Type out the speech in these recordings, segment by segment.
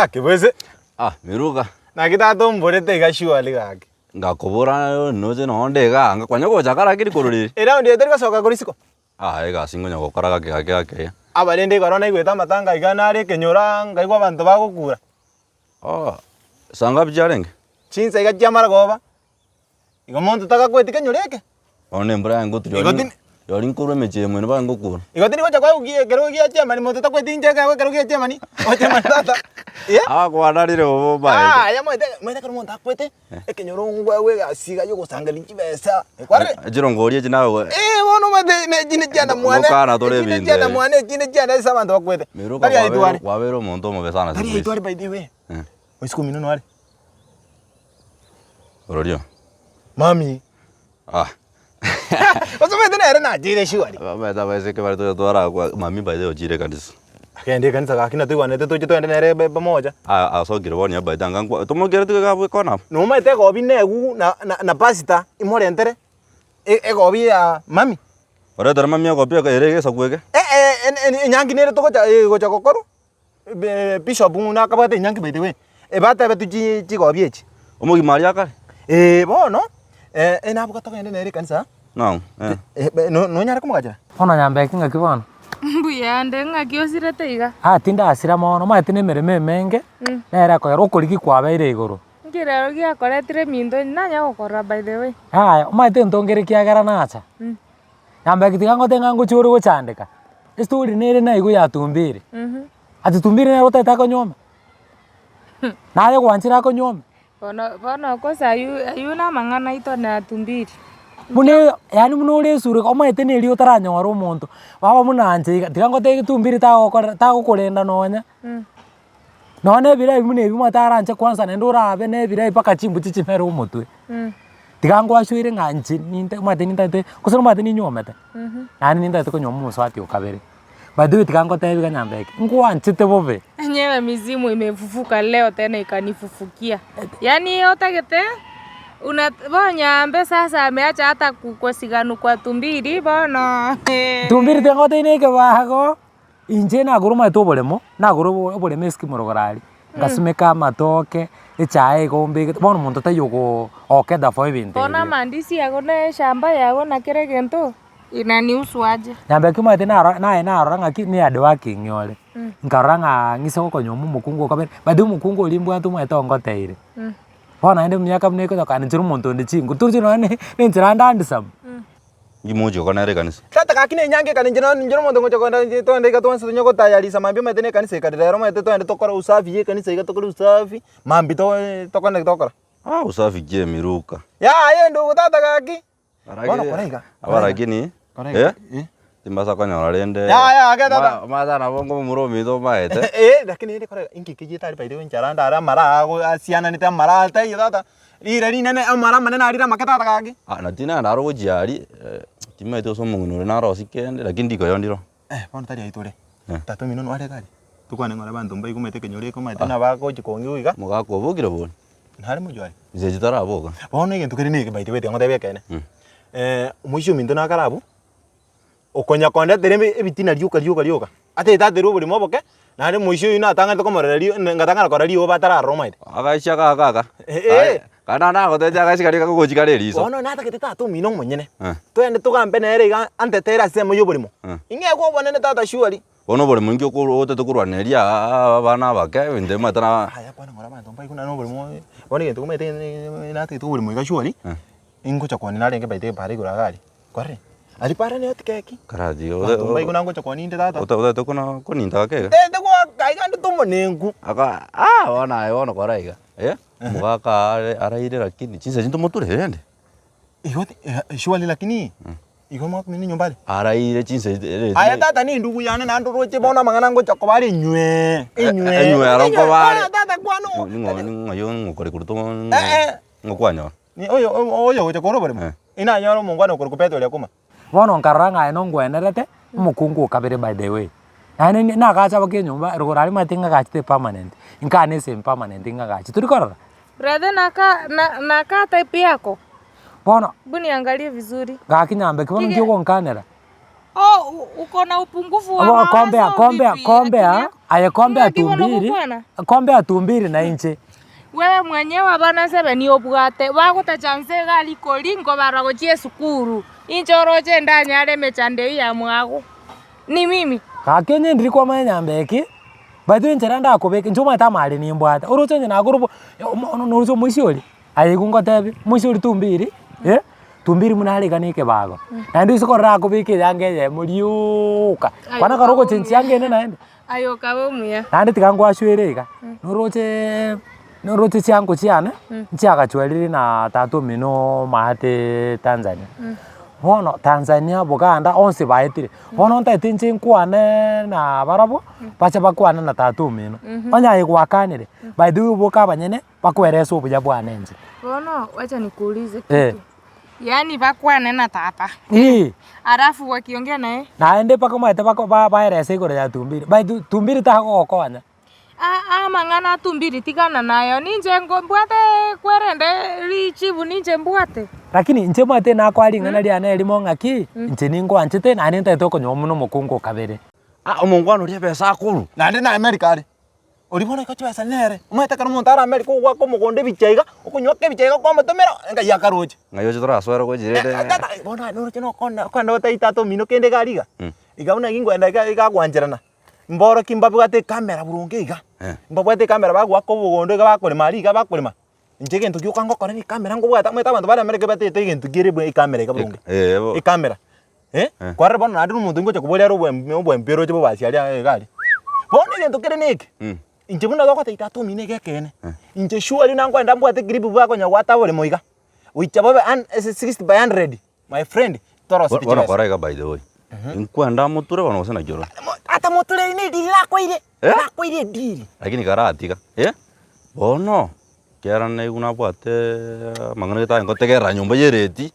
Kibwezi. Miruka. Na kitato mborete gashuali gake. Ngakobora noje nonde ga ngakwanya ko chakara kiri korori. Era ndi eteri gasoka kurisiko. Ega singonya gokora gake. Abarende garona igweta matanga igana ari kenyora ngaigwa bantu bagukura. Sanga bijarenge. Chinsa igajamara goba. Igo muntu takakweti kenyoreke. One mbra ngoturi. Yori nkuru meje mwene ba ngokura. Igotini gocha kwa ugie kero ugie chemani muntu takweti nje kwa kero ugie chemani. Oche matata. Kwa narire bobo ba. Ya mwete kero muntu takwete. Ekenyoro ngwe asiga yo gusangala inchibesa. Kware. Jiro ngorie jinawe. Wono mate ne jine jana mwana. Mukana tore binde. Jana mwana jine jana isa bantu bakwete. Miruka wabero muntu mo besana. Ari itwari by the way. Oisiko minuno ari. Ororio. Mami. Osumete nere na jire shuari. Meta baise ke barito twara mami baide ojire kanisa. Akende kanisa gakina tuigwanete tuje twende nere pamoja. Asogire bonia baida ngangwa. Tumugere tugaga kona. No mete gobi negu na pasta imore ntere. Gobi ya mami. Ora dara mami gobi ka erege sakwege. Nyangi nere to gocha kokoro. Bishop na kabate nyangi baide we. Bata betu ji gobi echi. Omugi maria kare. Bono. Nabu katoka ende nere kanisa. No. No nyara kumugajira. Ono nyambe kinga kibona. Mbuya ndenga kiosire teiga. Tinda asira mono matine mereme menge. Nera ko rokoriki kwabeire iguru. Ngirero giakoretire mindo nanya gukora by the way. Mate ntongere kiagara nacha. Nyambe kitiga ngote ngangu churu guchandika. Story nere na igu ya tumbire. Ati tumbire na rota ko nyome. Naye kwanchira ko nyome. Bono kosa ayuna mangana ito na tumbiri. Mune yani munore sure ko maite ne ri utaranyora umuntu. Baba munanje tigangote tumbiri ta gukurenda nonya. None bira mune bimataranje kwanza nendura abe ne bira ipaka chimbu chichimere umutwe. Tigango ashwire nganje ninte mate ninte kusoro mate ni nyomete. Yani ninte ko nyomu swati ukabere. Badu tigangote biga nyambeke. Ngwanchite bobe. Nyewe mizimu imefufuka leo tena ikanifufukia. Yani otagete unabonyambe sasa ameacha hata kukosiganu kwa tumbiri bono. Tumbiri tengote ineke bahago. Inje na guruma tobolemo na guru oboleme skimorogorali. Ngasumeka matoke echae gombe bono muntu tayogo okeda fo ibinte. Bona mandisi yago ne shamba yago na kere gento. Inanihusu aje. Nyambe kuma tena na ranga ni adwa kinyole. Nkaranga ngiso ko nyomu mukungu kabere. Badu mukungu olimbu atu mweto ngoteire. Bona ende myaka mne ko kana chiru muntu ndi chingu. Turji no ne ntiranda ndisam. Ngimojo kona re kanisa. Tata kakine nyange kana njino muntu ngocho konda to ndeka to nsi nyoko tayari samambi mete kanisa ikadero mete to ende tokora usafi ye kanisa ikatokora usafi. Mambi to tokona tokora. Usafi je miruka. Ya yendo tata kaki. Bona korega. Abaragini. Timbasa kanya rende. Ya tata. Maza na bongo muromi to maete. Lakini ile korega inki kiji tari paide ncharanda ara mara go asiana ni tamara tai tata. Ira ni nene amara manena arira makata kaki. Na tina ndaro gojiari. Timaito so mungu na ro sikende lakini ndiko yondiro. Bona tari aitore. Tatu mino wale kali. Tukwane ngora bantu mbai kumete kenyore kumete na bako chikongi uiga. Mugako bogire bon. Ntari mujwari. Ije jitara boga. Bona ngi tukiri ni baide wete ngote bekene. Mwisho minto na karabu. Okonya konda tereme ebitina ryoka. Ate tate ro buri moboke. Nare mwisho ina tanga to komora rio ngatanga ko rio batara romaide. Agaisha kaka. Kana na gote jaga shikari ka goji kare riso. Bona na takete tatu mino monyene. To ende to gambe nere ga ante tera semo yo burimo. Inge ko bonene tata shuari. Ono buri mungi ko ote to kurwaneria bana bake wende matana. Haya kwana ngora bantu mbai kuna no burimo. Bona ngento kumete na te to burimo ga shuari. Ingo chakoni nare nge baite pare guragari. Kware. Ali para ne otkeki. Karadi mbai kuna ngo chakoni inde tata. Ote kuna koninta ke. Te ko kaiga ndo monengu. Aka ona koraiga. Mugaka araire lakini chinsa jinto moture hende. Igote shuali lakini igoma kumini nyumbali. Araire chinsa. Aya tata ni ndugu yana na ndo roche bona mangana ngo chakobari nywe. Enywe aronko bari. Tata kwano. Ningo ngokore kuruto. Ngokwanyo. Ni oyo chakoro bari. Ina nyoro mungwana kuri kupeto ile kuma. Bono nkaranga ino ngwenerete mukungu kabere by the way. Yani na gacha bake nyumba rugorali matinga gachite permanent. Inkane sem permanent inga gachi. Turikora. Brother naka type yako. Bono. Buni angalie vizuri. Gaki nyambe kibono ngio nkanera. Uko na upungufu wa mawazo. Kombea. Aya kombe atumbiri na inche. Wewe mwenyewe abana sebe ni obwate baguta chance gali kolingo baragochie sukuru. Inchoroche ndanyare mechande ya mwago. Ni mimi. Kakenye ndiri kwa nyambeki. Bado inchera ndakobeka njoma tamali ni mbwata. Uroche na gurubo nurucho muishori. Aya kungotebi muishori tumbiri. Tumbiri munali kanike bago. Na ndio siko rako bike yange ye muriuka. Kwana karoko chenchi yange ne naende. Ayo kawo muya. Nandi tikangwa shwereka. Nuroche changu chiane. Nchiaka chweriri na tatu mino mahate Tanzania. Bono Tanzania Buganda onse baitire. Bono ntaite nchinkwane na barabo bacha bakwane na tatu mino. Onya igwakanire. Baidu boka banyene bakweresa obuya bwanenje. Bono wacha nikuulize kitu. Yaani bakwane na tata. Alafu wakiongea naye. Naende paka maite paka baeresa igoro ya tumbiri. Baidu tumbiri tagokonya. Mang'ana tumbiri tigana nayo ninje ngombwate kwerende richibu ninje mbwate. Lakini nche mwate na kwali ngana ria na elimo ngaki nche ningo anchete na nenta toko nyomuno mukungu kabere. Omongwano ria pesa akuru. Nandi na America ari. Uribona ko chwesa nere. Umete kana montara America ugwa ko mugonde bichaiga ukunyoke bichaiga kwa matomero nga yakaroje. Ngayo chitoro aswera ko jirede. Bona no chino kona wata tato mino kende gariga. Igauna ngingwenda igagwanjerana. Mboro kimbabu gate kamera burunge iga. Mbabu gate kamera bagwa ko bugondo bakolema ari ga bakolema. Njege ntu kyuka ngokora ni kamera ngo bwata mweta bantu bari America batete igentu gire bwe kamera ga burunge. Kamera. Kware bona nadu muntu ngocha kubolia ro bwe mpero chibo basi ali gari. Bona igentu kire niki. Inje buna gako taitatu mine gekene. Inje sure nango enda mbwate grip bwako nya wata bole moiga. Uichabobe 60 by 100. My friend. Toro speech. Bona kwara ga by the way. Nkwenda muture bana wasena joro. Ata muture ini dili lakoire. Lakoire dili. Lakini karatika. Bono. Kera na iguna bwate mangana kita ngotegera nyumba yereti.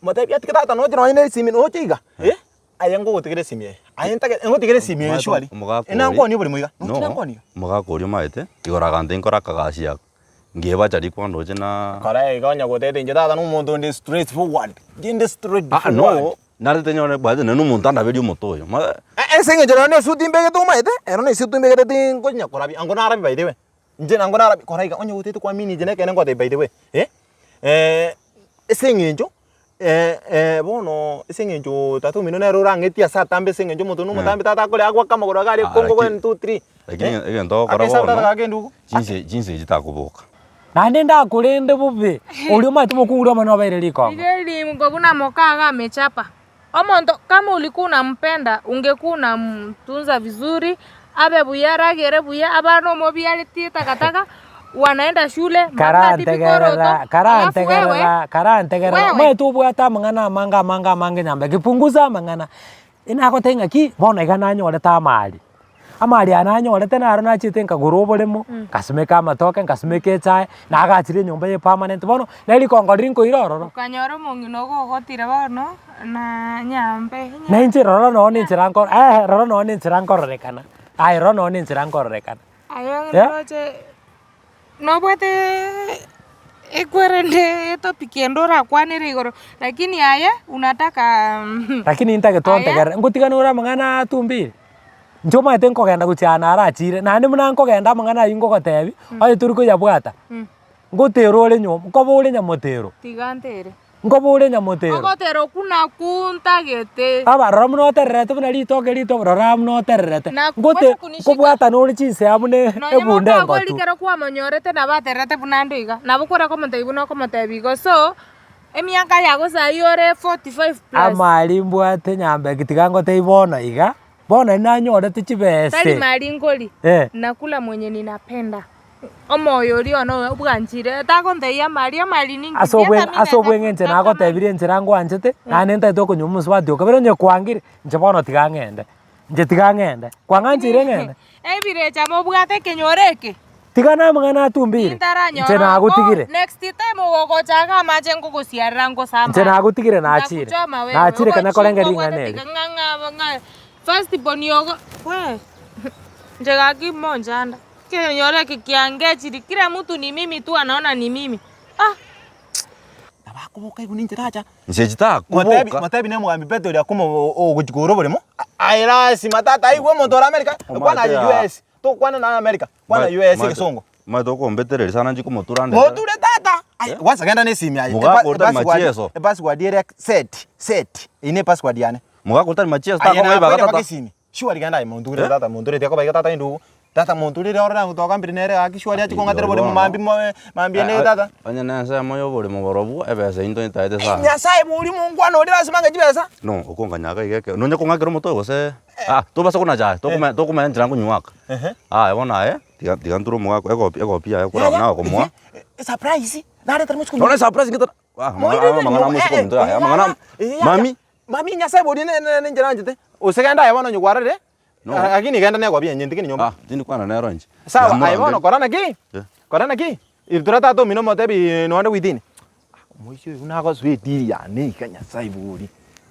Mate bia tikata no jino ine simi no chiga. Ayango gotegere simi. Ayenta ngotegere simi shwali. Enango ni buli muiga. Ntango ni. Muga korio maete. Igora gante nkora kagasi yako. Ngeba chari kwando jena. Kara iganya gotete njeta no muntu ndi straight forward. Ndi straight forward. No. Nare tenyone bwate nenu muntu anda bedio motoyo. Senge jero ne suti mbege to maete. Ero ne suti mbege te ngonya korabi. Angona arabi by the way. Nje nango narabi koraiga onye gotete kwa mini jene kene ngote by the way. Esengenjo bono esengenjo tatu mino ne rorangetia sa tambe esengenjo muntu no mutambe tata kole agwa kama gora gari kongo 1 2 3. Lakini egento kora bono. Jinse jitakubuka. Nande ndakulende bubi. Uli mati mukuru mwana baire liko. Igeli mgobuna mokaga amechapa. Omondo kama ulikuwa unampenda ungekuwa unamtunza vizuri. Abe buyara gere buya abano mobiali takataka wanaenda shule karante mwetu bwata mangana manga nyambe kipunguza mangana inako tenga ki bona igana nyole ta amali ananyole tena arona chitenka gurobolemo kasimeka matoke kasimeke chai na agachire nyumba ye permanent bono neli kongodrinko iroro kanyoro mongino gogotire bono na nyambe na inchi roro no ni chirankor roro no ni chirankor rekana ai rono ni chirankor rekana ayo roche no bwete ekwerende topic endora kwanire igoro lakini aya unataka lakini intake tonte gara ngutigana ura mangana tumbiri njoma ete nkogenda guchana arachire nandi muna nkogenda mangana ingo gotebi ayo turiko yabwata ngotero ore nyom kobore nyamotero tigantere ngobore nyamotero ngotero kuna kuntagete aba ramno terrete buna rito ramno terrete ngote kobwata no chinse amune ebunde ngotu no likero kwa monyorete na baterrete buna ndiga na bukora komonte ibuno komonte bigo so emiaka yago sayore 45 plus amali mbwate nyambe kitigangote ibona iga bona nanyorete chibese tali mali ngoli nakula mwenye ninapenda omoyo ri ono ubwanjire takonde ya mali ningi asobwengenje nako tebire njirango anjete nanenta to kunyumus batyo kabero nye kwangire nje bono tigangende nje tigangende kwanganjire ngende ebire chamo bwate kenyoreke tigana mangana tumbire nje nagutigire next time wogo chaga maje ngugusiarira ngo samba nje nagutigire nachire kana kolengeri ngane first boniogo we njega kimonjanda kenyoreke kiangechiri kila mtu ni mimi tu anaona ni mimi abakubuka iguninje tacha njejita kubuka matebi ne mugambi beto ya kuma ogujigoro bolemo aira si matata igwe motora America kwana US to kwana na America kwana US Kisongo mato kombetereri sana njiko moturande moture tata wasa genda ne simi aye password direct set ine password yane mugakurtani machieso ta koma ibaga tata simi sure genda monture tata monture te ko baga tata indu tata monture re ora ngutoka mbiri nere akishwari achi kongatero bole mambi ne tata anya nasa moyo bole muborobu ebese into itaite sa nyasaye muri mungwana uri lazima ngajibesa no ukonganyaga igeke nonya kongakero moto gose to basa kuna jai to kuma njira kunywaka ebona tiga nturo mugako egopia ekora na komwa surprise nare tarimo no ne surprise ngita mangana musiko ndo ya mangana mami nyasaye bodi ne njira njite usegenda yabona nyugwarare lakini genda ne gobia nyindi kini nyomba tindi kwana ne ronje sawa ayibona korana ki ilturata to mino motebi no ande within moisho unako sweet ya ne kanya saiburi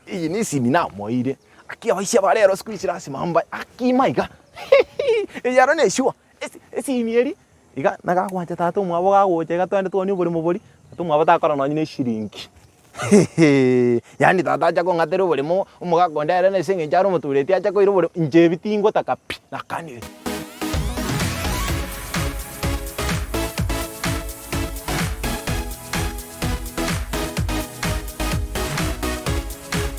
iyi ni simi na moire akia baisha barero squeeze simamba akimaiga yaro ne shua esi mieri iga naga kwanja tatu mwabo gagoche gatwende twoni buri muburi tumwa batakora no nyine shiringi yani tata chako ngatero buri mu umuga gondere ne singe charo mutureti acha ko iro buri nje bitingo takapi nakanire